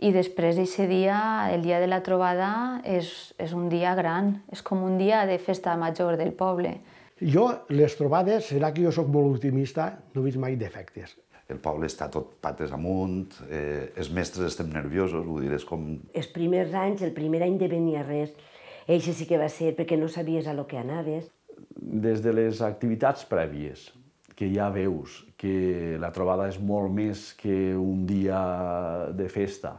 I després d'aquest dia, el dia de la trobada, és un dia gran, és com un dia de festa major del poble. Jo, les trobades, serà que jo sóc molt optimista, no he vist mai defectes. El poble està tot pates amunt, els mestres estem nerviosos, vull dir, és com... Els primers anys, el primer any de venir a res, això sí que va ser perquè no sabies a lo que anaves. Des de les activitats prèvies, que ja veus que la trobada és molt més que un dia de festa,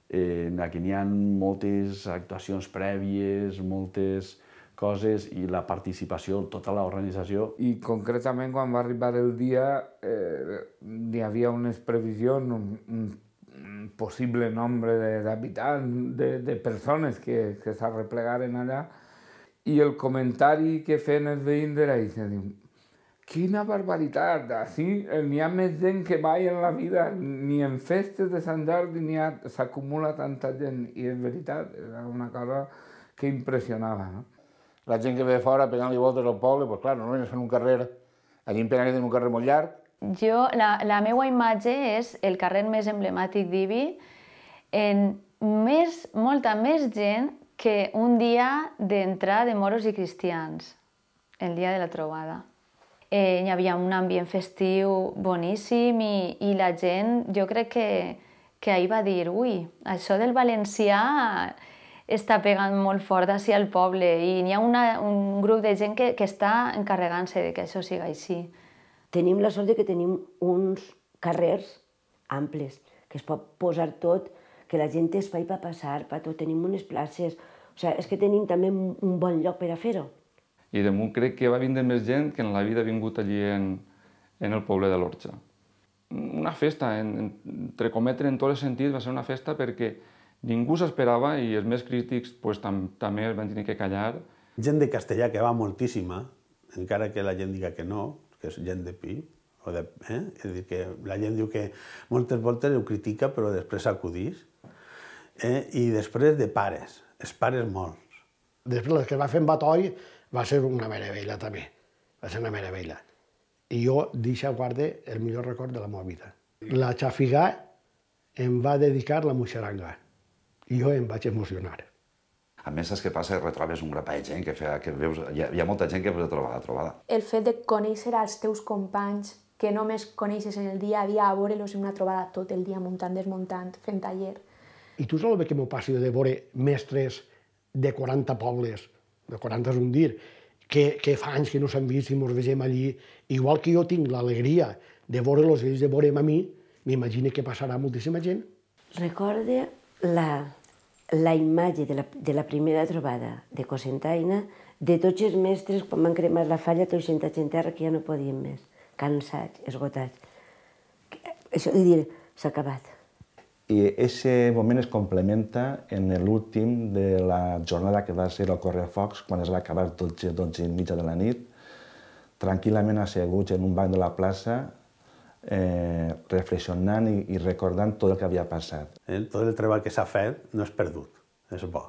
que n'hi ha moltes actuacions prèvies, moltes coses i la participació, tota l'organització. I concretament quan va arribar el dia hi havia unes previsions, un possible nombre d'habitants, de persones que s'arreplegaren allà, i el comentari que feien els veïns era això, quina barbaritat, així n'hi ha més gent que mai en la vida, ni en festes de Sant Jordi s'acumula tanta gent, i és veritat, era una cosa que impressionava, no? La gent que ve de fora pegant-li voltes al poble, doncs clar, normalment fent un carrer, allí en Penàguila tenen un carrer molt llarg. Jo, la meva imatge és el carrer més emblemàtic d'Ibi, molta més gent que un dia d'entrar de moros i cristians, el dia de la trobada. Hi havia un ambient festiu boníssim i la gent, jo crec que ahir va dir, ui, això del valencià està pegant molt fort així al poble i hi ha un grup de gent que està encarregant-se de que això sigui així. Tenim la sort de que tenim uns carrers amples, que es pot posar tot, que la gent té espai per passar, per tot, tenim unes places, o sigui, és que tenim també un bon lloc per a fer-ho. I damunt crec que va vindre més gent que en la vida ha vingut allí en el poble de l'Orxa. Una festa, entre cometre en tots els sentits, va ser una festa perquè ningú s'esperava i els més crítics també es van tenir que callar. Gent de castellà que va moltíssima, encara que la gent diga que no, que és gent de pi, és a dir, que la gent diu que moltes voltes ho critica però després s'acudís. I després de pares, els pares molts. Després el que va fer en Batoi va ser una meravella també, va ser una meravella. I jo d'això guardo el millor record de la meva vida. La Xafigà em va dedicar la Muixeranga i jo em vaig emocionar. A més, saps què passa? Retrobes un grapat de gent que veus... Hi ha molta gent que veus de trobada. El fet de conèixer els teus companys, que només coneixes en el dia a dia, a veure-los en una trobada tot el dia, muntant, desmuntant, fent taller. I tu saps el que m'ho passi de veure mestres de 40 pobles, de 40 és un dir, que fa anys que no s'han vist i ens vegem allí, igual que jo tinc l'alegria de veure-los i ells de veure'm a mi, m'imagino que passarà moltíssima gent. Recorde la imatge de la primera trobada de Cocentaina, de tots els mestres quan van cremar la falla, tots sentats en terra que ja no podien més, cansats, esgotats. Això de dir, s'ha acabat. I aquest moment es complementa en l'últim de la jornada que va ser el correfocs, quan es va acabar 12 i mitja de la nit, tranquil·lament asseguts en un banc de la plaça, reflexionant i recordant tot el que havia passat. Tot el treball que s'ha fet no és perdut, és bo.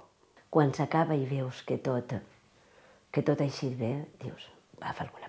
Quan s'acaba i veus que tot ha eixit bé, dius, va fer alguna